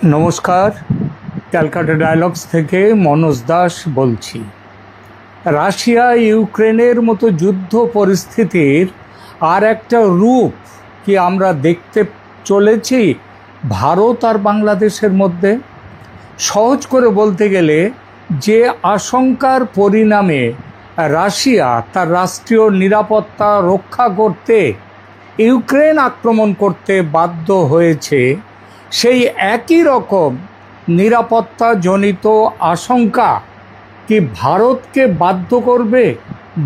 নমস্কার, ক্যালকাটা ডায়ালগস থেকে মনোজ দাস বলছি। রাশিয়া ইউক্রেনের মতো যুদ্ধ পরিস্থিতির আর একটা রূপ কি আমরা দেখতে চলেছি ভারত আর বাংলাদেশের মধ্যে? সহজ করে বলতে গেলে যে আশঙ্কার পরিণামে রাশিয়া তার রাষ্ট্রীয় নিরাপত্তা রক্ষা করতে ইউক্রেন আক্রমণ করতে বাধ্য হয়েছে, সেই একই রকম নিরাপত্তাজনিত আশঙ্কা কি ভারতকে বাধ্য করবে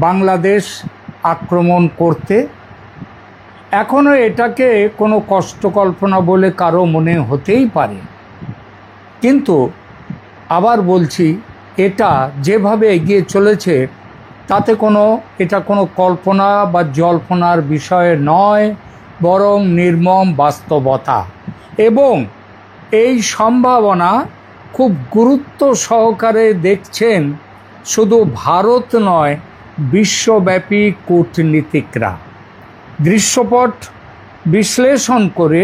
বাংলাদেশ আক্রমণ করতে? এখনও এটাকে কোনো কষ্টকল্পনা বলে কারো মনে হতেই পারে, কিন্তু আবার বলছি, এটা যেভাবে এগিয়ে চলেছে তাতে এটা কোনো কল্পনা বা জল্পনার বিষয় নয়, বরং নির্মম বাস্তবতা। এবং এই সম্ভাবনা খুব গুরুত্ব সহকারে দেখছেন শুধু ভারত নয়, বিশ্বব্যাপী কূটনীতিকরা। দৃশ্যপট বিশ্লেষণ করে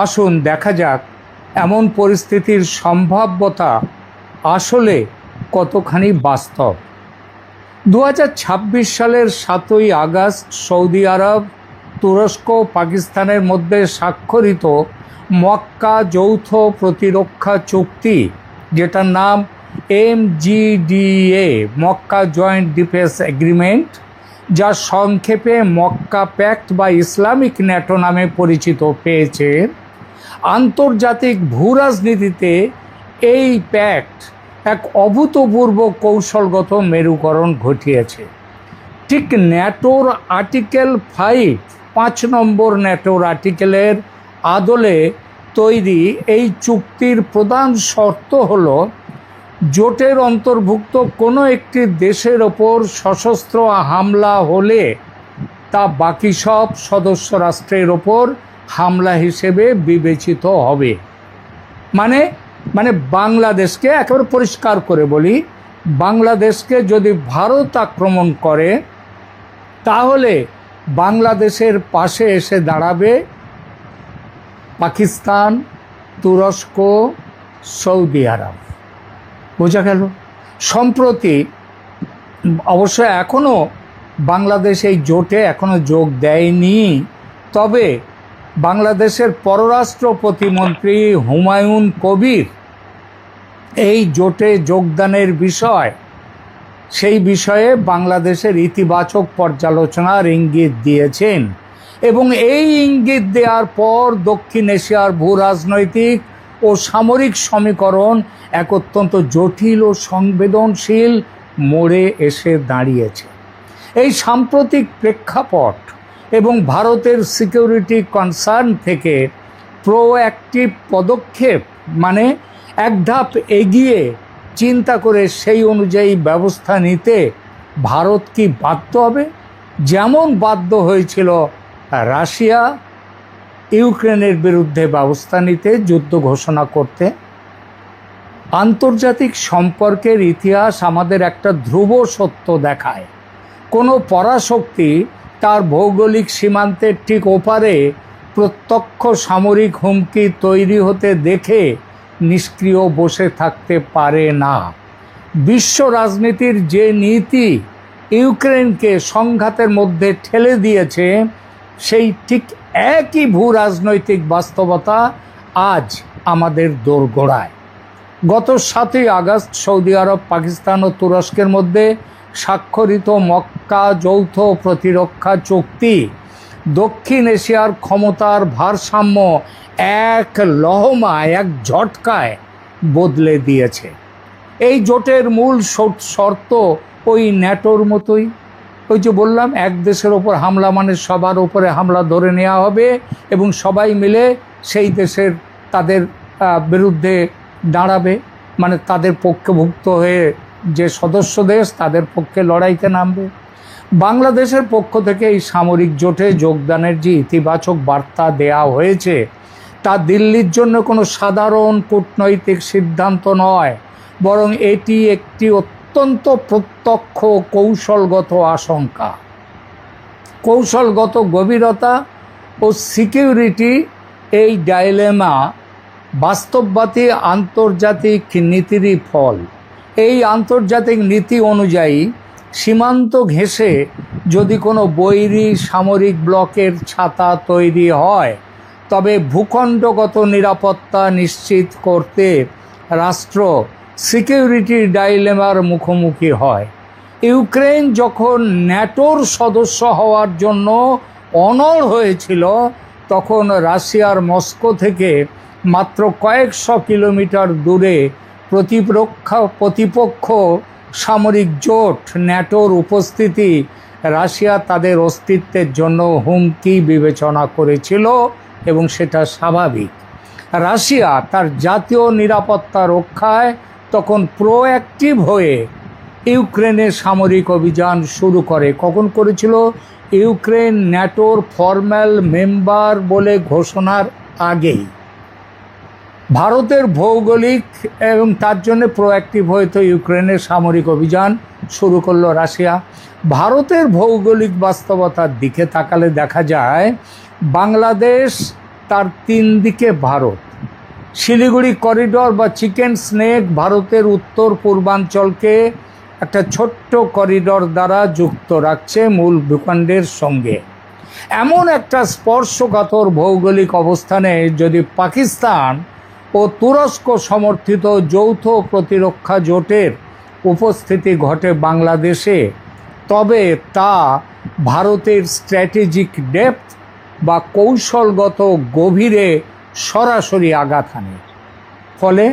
আসুন দেখা যাক এমন পরিস্থিতির সম্ভাব্যতা আসলে কতখানি বাস্তব। 2026 সালের 7ই আগস্ট সৌদি আরব, তুরস্ক, পাকিস্তানের মধ্যে স্বাক্ষরিত মক্কা যৌথ প্রতিরক্ষা চুক্তি, যেটার নাম MGDA, Mecca joint defence agreement, যা সংক্ষেপে মক্কা প্যাক্ট বা ইসলামিক ন্যাটো নামে পরিচিত পেয়েছে, আন্তর্জাতিক ভূরাজনীতিতে এই প্যাক্ট এক অভূতপূর্ব কৌশলগত মেরুকরণ ঘটিয়েছে। ঠিক ন্যাটোর আর্টিকেল 5 নম্বর ন্যাটোর আর্টিকেলের আদলে তৈরি এই চুক্তির প্রধান শর্ত হল, জোটের অন্তর্ভুক্ত কোনো একটি দেশের ওপর সশস্ত্র হামলা হলে তা বাকি সব সদস্য রাষ্ট্রের ওপর হামলা হিসেবে বিবেচিত হবে। মানে বাংলাদেশকে, একেবারে পরিষ্কার করে বলি, বাংলাদেশকে যদি ভারত আক্রমণ করে তাহলে বাংলাদেশের পাশে এসে দাঁড়াবে পাকিস্তান, তুরস্ক, সৌদি আরব। বোঝা গেল? সম্প্রতি অবশ্য এখনও বাংলাদেশ এই জোটে এখনও যোগ দেয়নি, তবে বাংলাদেশের পররাষ্ট্র প্রতিমন্ত্রী হুমায়ুন কবির এই জোটে যোগদানের সেই বিষয়ে বাংলাদেশের ইতিবাচক পর্যালোচনার ইঙ্গিত দিয়েছেন। এবং এই ইঙ্গিত দেওয়ার পর দক্ষিণ এশিয়ার ভূরাজনৈতিক ও সামরিক সমীকরণ এক অত্যন্ত জটিল ও সংবেদনশীল মোড়ে এসে দাঁড়িয়েছে। এই সাম্প্রতিক প্রেক্ষাপট এবং ভারতের সিকিউরিটি কনসার্ন থেকে প্রোঅ্যাক্টিভ পদক্ষেপ, মানে এক ধাপ এগিয়ে চিন্তা করে সেই অনুযায়ী ব্যবস্থা নিতে ভারত কি বাধ্য হবে? যেমন বাধ্য হয়েছিল রাশিয়া ইউক্রেনের বিরুদ্ধে ব্যবস্থা নিতে, যুদ্ধ ঘোষণা করতে। আন্তর্জাতিক সম্পর্কের ইতিহাস আমাদের একটা ধ্রুব সত্য দেখায়, কোনো পরাশক্তি তার ভৌগোলিক সীমান্তের ঠিক ওপারে প্রত্যক্ষ সামরিক হুমকি তৈরি হতে দেখে নিষ্ক্রিয় বসে থাকতে পারে না। বিশ্ব রাজনীতির যে নীতি ইউক্রেনকে সংঘাতের মধ্যে ঠেলে দিয়েছে, সেই ঠিক একই ভূরাজনৈতিক বাস্তবতা আজ আমাদের দোরগোড়ায়। গত 7ই আগস্ট সৌদি আরব, পাকিস্তান ও তুরস্কের মধ্যে স্বাক্ষরিত মক্কা যৌথ প্রতিরক্ষা চুক্তি দক্ষিণ এশিয়ার ক্ষমতার ভারসাম্য এক লহমায়, এক ঝটকায় বদলে দিয়েছে। এই জোটের মূল শর্ত ওই ন্যাটোর মতোই। ওই যে বললাম, এক দেশের ওপর হামলা মানে সবার উপরে হামলা ধরে নেওয়া হবে এবং সবাই মিলে সেই দেশের তাদের বিরুদ্ধে দাঁড়াবে, মানে তাদের পক্ষভুক্ত হয়ে যে সদস্য দেশ তাদের পক্ষে লড়াইতে নামবে। বাংলাদেশের পক্ষ থেকে এই সামরিক জোটে যোগদানের যে ইতিবাচক বার্তা দেয়া হয়েছে, তা দিল্লির জন্য কোনো সাধারণ কূটনৈতিক সিদ্ধান্ত নয়, বরং এটি একটি অত্যন্ত প্রত্যক্ষ কৌশলগত আশঙ্কা। কৌশলগত গভীরতা ও সিকিউরিটি এই ডাইলেমা বাস্তববাদী আন্তর্জাতিক নীতিরই ফল। এই আন্তর্জাতিক নীতি অনুযায়ী সীমান্ত ঘেঁষে যদি কোনো বৈরী সামরিক ব্লকের ছাতা তৈরি হয়, তবে ভূখণ্ডগত নিরাপত্তা নিশ্চিত করতে রাষ্ট্র সিকিউরিটি ডাইলেমার মুখোমুখি হয়। ইউক্রেন যখন ন্যাটোর সদস্য হওয়ার জন্য অনড় হয়েছিল, তখন রাশিয়ার মস্কো থেকে মাত্র কয়েকশো কিলোমিটার দূরে প্রতিপক্ষ সামরিক জোট ন্যাটোর উপস্থিতি রাশিয়া তাদের অস্তিত্বের জন্য হুমকি বিবেচনা করেছিল, এবং সেটা স্বাভাবিক। রাশিয়া তার জাতীয় নিরাপত্তা রক্ষায় তখন প্রোঅ্যাক্টিভ হয়ে ইউক্রেনে সামরিক অভিযান শুরু করে। কখন করেছিল? ইউক্রেন ন্যাটোর ফর্মাল মেম্বার বলে ঘোষণার আগেই। ভারতের ভৌগোলিক এবং তার জন্য প্রোঅ্যাক্টিভ হয়তো ইউক্রেনের সামরিক অভিযান শুরু করলো রাশিয়া। ভারতের ভৌগোলিক বাস্তবতার দিকে তাকালে দেখা যায় বাংলাদেশ তার 3 দিকে ভারত। শিলিগুড়ি করিডর বা চিকেন স্নেক ভারতের উত্তর পূর্বাঞ্চলকে একটা ছোট্ট করিডর দ্বারা যুক্ত রাখছে মূল ভূখণ্ডের সঙ্গে। এমন একটা স্পর্শকাতর ভৌগোলিক অবস্থানে যদি পাকিস্তান ও তুরস্ক সমর্থিত যৌথ প্রতিরক্ষা জোটের উপস্থিতি ঘটে বাংলাদেশে, তবে তা ভারতের স্ট্র্যাটেজিক ডেপথ বা কৌশলগত গভীরে সরাসরি আঘাত হানে। ফলে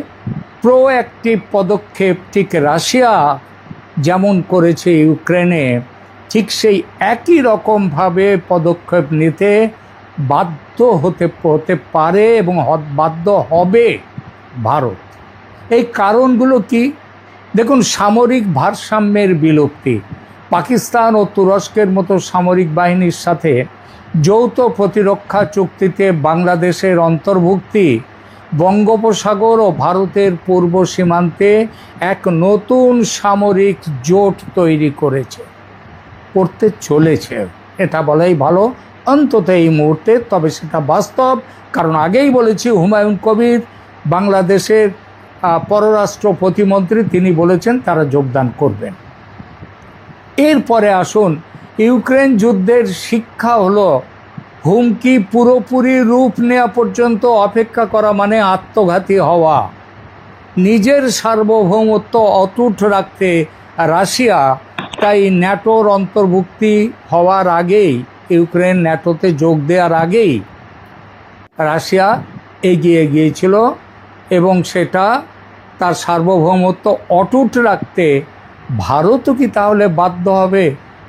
প্রোঅ্যাক্টিভ পদক্ষেপ ঠিক রাশিয়া যেমন করেছে ইউক্রেনে, ঠিক সেই একই রকমভাবে পদক্ষেপ নিতে বাধ্য হতে পারে এবং বাধ্য হবে ভারত। এই কারণগুলো কি? দেখুন, সামরিক ভারসাম্যের বিলুপ্তি, পাকিস্তান ও তুরস্কের মতো সামরিক বাহিনীর সাথে যৌথ প্রতিরক্ষা চুক্তিতে বাংলাদেশের অন্তর্ভুক্তি বঙ্গোপসাগর ও ভারতের পূর্ব সীমান্তে এক নতুন সামরিক জোট তৈরি করতে চলেছে, এটা বলাই ভালো অন্তত এই মুহূর্তে। তবে সেটা বাস্তব, কারণ আগেই বলেছি হুমায়ুন কবির বাংলাদেশের পররাষ্ট্র প্রতিমন্ত্রী, তিনি বলেছেন তারা যোগদান করবেন। এরপরে আসুন, ইউক্রেন যুদ্ধের শিক্ষা হলো হুমকি পুরোপুরি রূপ নেওয়া পর্যন্ত অপেক্ষা করা মানে আত্মঘাতী হওয়া। নিজের সার্বভৌমত্ব অটুট রাখতে রাশিয়া তাই ন্যাটোর অন্তর্ভুক্তি হওয়ার আগেই, ইউক্রেন ন্যাটোতে যোগ দেওয়ার আগেই রাশিয়া এগিয়ে গিয়েছিল, এবং সেটা তার সার্বভৌমত্ব অটুট রাখতে ভারতও কি তাহলে বাধ্য হবে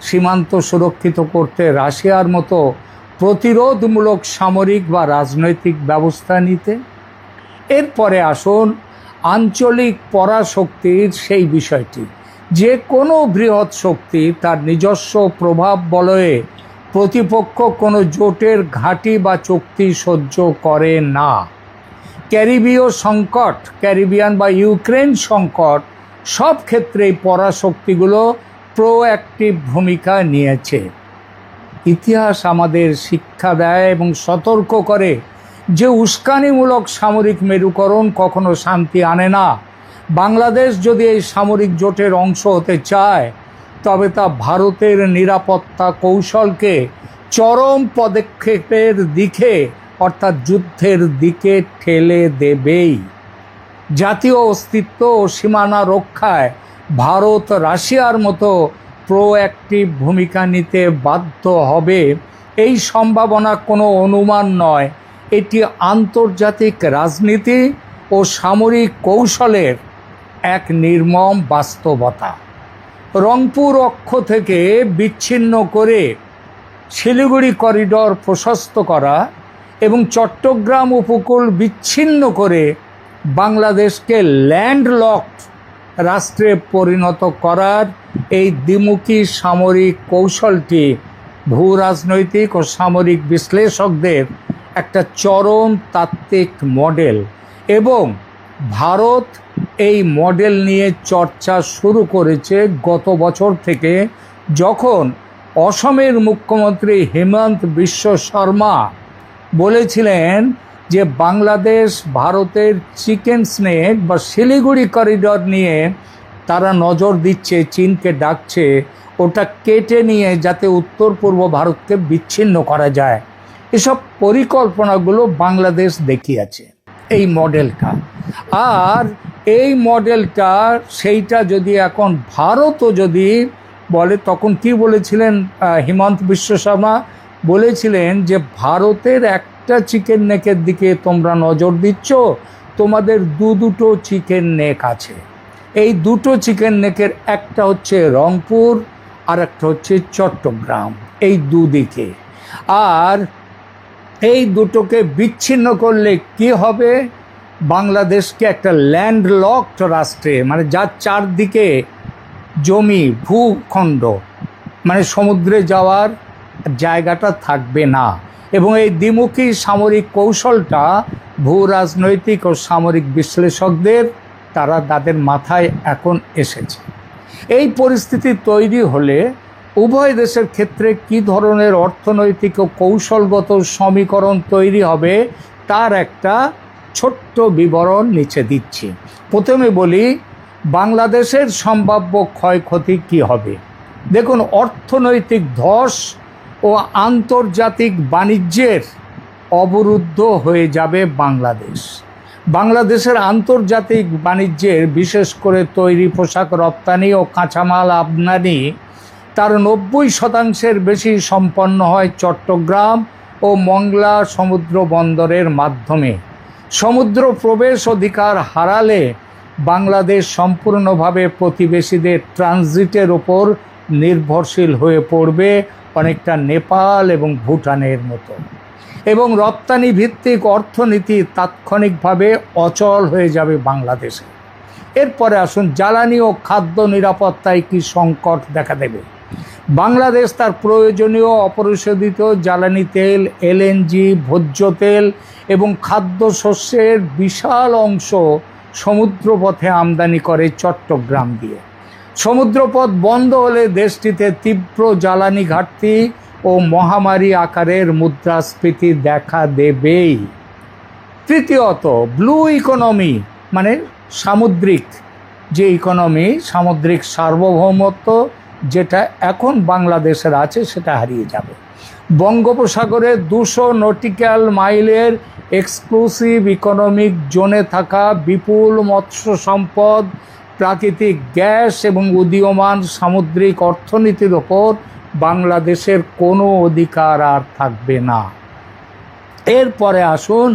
সীমান্ত সুরক্ষিত করতে রাশিয়ার মতো প্রতিরোধমূলক সামরিক বা রাজনৈতিক ব্যবস্থা নিতে? এরপরে আসুন আঞ্চলিক পরাশক্তির সেই বিষয়টি। যে কোনো বৃহৎ শক্তি তার নিজস্ব প্রভাব বলয়ে প্রতিপক্ষ কোনো জোটের ঘাঁটি বা চুক্তি সহ্য করে না। ক্যারিবিয়ান বা ইউক্রেন সংকট সব ক্ষেত্রেই পরাশক্তিগুলো প্রোঅ্যাক্টিভ ভূমিকা নিয়েছে। ইতিহাস আমাদের শিক্ষা দেয় এবং সতর্ক করে যে উস্কানিমূলক সামরিক মেরুকরণ কখনো শান্তি আনে না। বাংলাদেশ যদি এই সামরিক জোটের অংশ হতে চায়, তবে তা ভারতের নিরাপত্তা কৌশলকে চরম পদক্ষেপের দিকে, অর্থাৎ যুদ্ধের দিকে ঠেলে দেবেই। জাতীয় অস্তিত্ব ও সীমানা রক্ষায় ভারত রাশিয়ার মতো প্রোঅ্যাক্টিভ ভূমিকা নিতে বাধ্য হবে, এই সম্ভাবনা কোনো অনুমান নয়, এটি আন্তর্জাতিক রাজনীতি ও সামরিক কৌশলের এক নির্মম বাস্তবতা। রংপুর অক্ষ থেকে বিচ্ছিন্ন করে শিলিগুড়ি করিডর প্রশস্ত করা এবং চট্টগ্রাম উপকূল বিচ্ছিন্ন করে বাংলাদেশকে ল্যান্ডলকড রাষ্ট্রে পরিণত করার এই দ্বিমুখী সামরিক কৌশলটি ভূ রাজনৈতিক ও সামরিক বিশ্লেষকদের একটা চরম তাত্ত্বিক মডেল, এবং ভারত এই মডেল নিয়ে চর্চা শুরু করেছে গত বছর থেকে, যখন অসমের মুখ্যমন্ত্রী হেমন্ত বিশ্ব শর্মা বলেছিলেন যে বাংলাদেশ ভারতের চিকেন স্নেক বা শিলিগুড়ি করিডর নিয়ে তারা নজর দিচ্ছে, চীনকে ডাকছে ওটা কেটে নিয়ে যাতে উত্তর পূর্ব ভারতকে বিচ্ছিন্ন করা যায়। এসব পরিকল্পনাগুলো বাংলাদেশ দেখিয়েছে এই মডেলটা। আর এই মডেলটা সেইটা যদি এখন ভারতও যদি বলে, তখন কি বলেছিলেন হিমন্ত বিশ্ব শর্মা বলেছিলেন যে ভারতের একটা চিকেন নেকের দিকে তোমরা নজর দিচ্ছ, তোমাদের দুটো চিকেন নেক আছে। এই দুটো চিকেন নেকের একটা হচ্ছে রংপুর আর একটা হচ্ছে চট্টগ্রাম, এই দুদিকে। আর এই দুটোকে বিচ্ছিন্ন করলে কি হবে, বাংলাদেশকে একটা ল্যান্ডলকড রাষ্ট্রে, মানে যার চারদিকে জমি ভূখণ্ড, মানে সমুদ্রে যাওয়ার জায়গাটা থাকবে না। এবং এই দ্বিমুখী সামরিক কৌশলটা ভূ রাজনৈতিক ও সামরিক বিশ্লেষকদের তাদের মাথায় এখন এসেছে। এই পরিস্থিতি তৈরি হলে উভয় দেশের ক্ষেত্রে কী ধরনের অর্থনৈতিক ও কৌশলগত সমীকরণ তৈরি হবে তার একটা ছোট্ট বিবরণ নিচে দিচ্ছি। প্রথমে বলি বাংলাদেশের সম্ভাব্য ক্ষয়ক্ষতি কী হবে। দেখুন, অর্থনৈতিক ধস ও আন্তর্জাতিক বাণিজ্যের অবরুদ্ধ হয়ে যাবে বাংলাদেশ। বাংলাদেশের আন্তর্জাতিক বাণিজ্যের, বিশেষ করে তৈরি পোশাক রপ্তানি ও কাঁচামাল আমদানি, তার 90% বেশি সম্পন্ন হয় চট্টগ্রাম ও মংলা সমুদ্র বন্দরের মাধ্যমে। সমুদ্র প্রবেশ অধিকার হারালে বাংলাদেশ সম্পূর্ণভাবে প্রতিবেশীদের ট্রানজিটের ওপর নির্ভরশীল হয়ে পড়বে, অনেকটা নেপাল এবং ভুটানের মতো। এবং রপ্তানি ভিত্তিক অর্থনীতি তাৎক্ষণিকভাবে অচল হয়ে যাবে বাংলাদেশে। এরপরে আসুন, জ্বালানি ও খাদ্য নিরাপত্তায় কি সংকট দেখা দেবে। বাংলাদেশ তার প্রয়োজনীয় অপরিশোধিত জ্বালানি তেল, এলএনজি, ভোজ্য তেল এবং খাদ্যশস্যের বিশাল অংশ সমুদ্রপথে আমদানি করে চট্টগ্রাম দিয়ে। সমুদ্রপথ বন্ধ হলে দেশটিতে তীব্র জ্বালানি ঘাটতি ও মহামারী আকারের মুদ্রাস্ফীতি দেখা দেবেই। তৃতীয়ত, ব্লু ইকোনমি, মানে সামুদ্রিক যে ইকোনমি, সামুদ্রিক সার্বভৌমত্ব যেটা এখন বাংলাদেশের আছে সেটা হারিয়ে যাবে। বঙ্গোপসাগরে 200 নটিক্যাল মাইলের এক্সক্লুসিভ ইকোনমিক জোনে থাকা বিপুল মৎস্য সম্পদ, প্রাকৃতিক গ্যাস এবং উদীয়মান সামুদ্রিক অর্থনীতির ওপর বাংলাদেশের কোনো অধিকার আর থাকবে না। এরপরে আসুন,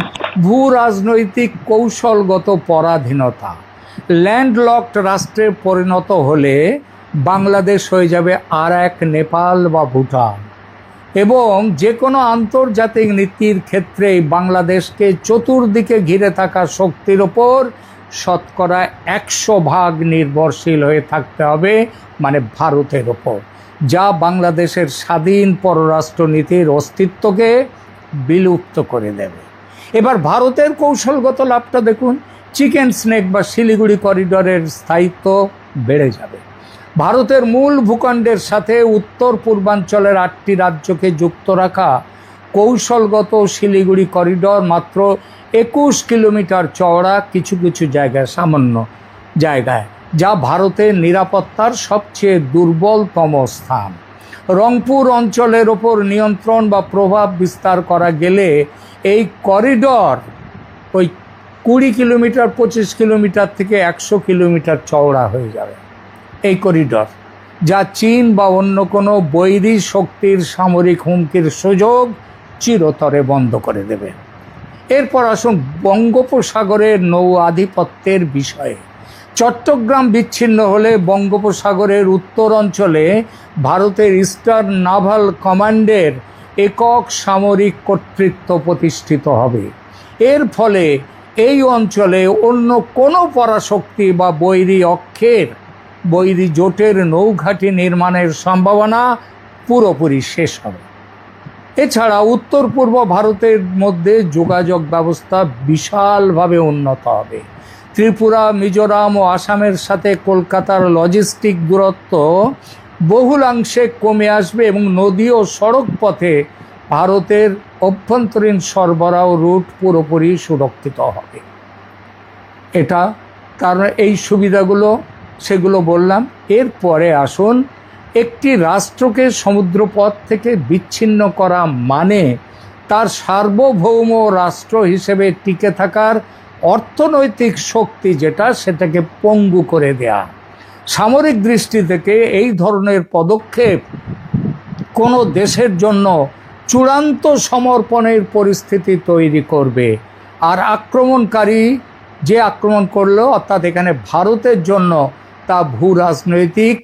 ভূ রাজনৈতিক কৌশলগত পরাধীনতা। ল্যান্ডলকড রাষ্ট্রে পরিণত হলে বাংলাদেশ হয়ে যাবে আর এক নেপাল বা ভুটান। এবং যে কোনো আন্তর্জাতিক নীতির ক্ষেত্রেই বাংলাদেশকে চতুর্দিকে ঘিরে থাকা শক্তির ওপর শতকরা 100% নির্ভরশীল হয়ে থাকতে হবে, মানে ভারতের ওপর, যা বাংলাদেশের স্বাধীন পররাষ্ট্রনীতির অস্তিত্বকে বিলুপ্ত করে দেবে। এবার ভারতের কৌশলগত লাভটা দেখুন, চিকেন স্নেক বা শিলিগুড়ি করিডরের স্থায়িত্ব বেড়ে যাবে। ভারতের মূল ভূখণ্ডের সাথে উত্তর পূর্বাঞ্চলের 8টি রাজ্যকে যুক্ত রাখা কৌশলগত শিলিগুড়ি করিডর মাত্র 21 কিলোমিটার চওড়া, কিছু কিছু জায়গায় সামান্য জায়গায়, যা ভারতের নিরাপত্তার সবচেয়ে দুর্বলতম স্থান। রংপুর অঞ্চলের ওপর নিয়ন্ত্রণ বা প্রভাব বিস্তার করা গেলে এই করিডর ওই 20 কিলোমিটার 25 কিলোমিটার থেকে 100 কিলোমিটার চওড়া হয়ে যাবে এই করিডর, যা চীন বা অন্য কোনো বৈরী শক্তির সামরিক হুমকির সুযোগ চিরতরে বন্ধ করে দেবে। এরপর আসুন বঙ্গোপসাগরের নৌ আধিপত্যের বিষয়ে। চট্টগ্রাম বিচ্ছিন্ন হলে বঙ্গোপসাগরের উত্তর অঞ্চলে ভারতের ইস্টার্ন নাভাল কমান্ডের একক সামরিক কর্তৃত্ব প্রতিষ্ঠিত হবে। এর ফলে এই অঞ্চলে অন্য কোনো পরাশক্তি বা বৈরী জোটের নৌঘাঁটি নির্মাণের সম্ভাবনা পুরোপুরি শেষ হবে। এছাড়া উত্তর পূর্ব ভারতের মধ্যে যোগাযোগ ব্যবস্থা বিশালভাবে উন্নত হবে। ত্রিপুরা, মিজোরাম ও আসামের সাথে কলকাতার লজিস্টিক দূরত্ব বহুলাংশে কমে আসবে এবং নদী ও সড়ক পথে ভারতের অভ্যন্তরীণ সরবরাহ রুট পুরোপুরি সুরক্ষিত হবে। এটা কারণ এই সুবিধাগুলো সেগুলো বললাম। এরপরে আসুন, একটি রাষ্ট্রকে সমুদ্রপথ থেকে বিচ্ছিন্ন করা মানে তার সার্বভৌম রাষ্ট্র হিসেবে টিকে থাকার অর্থনৈতিক শক্তি যেটা, সেটাকে পঙ্গু করে দেয়া। সামরিক দৃষ্টি থেকে এই ধরনের পদক্ষেপ কোনো দেশের জন্য চূড়ান্ত সমর্পণের পরিস্থিতি তৈরি করবে। আর আক্রমণকারী যে আক্রমণ করলো, অর্থাৎ এখানে ভারতের জন্য তা ভূ রাজনৈতিক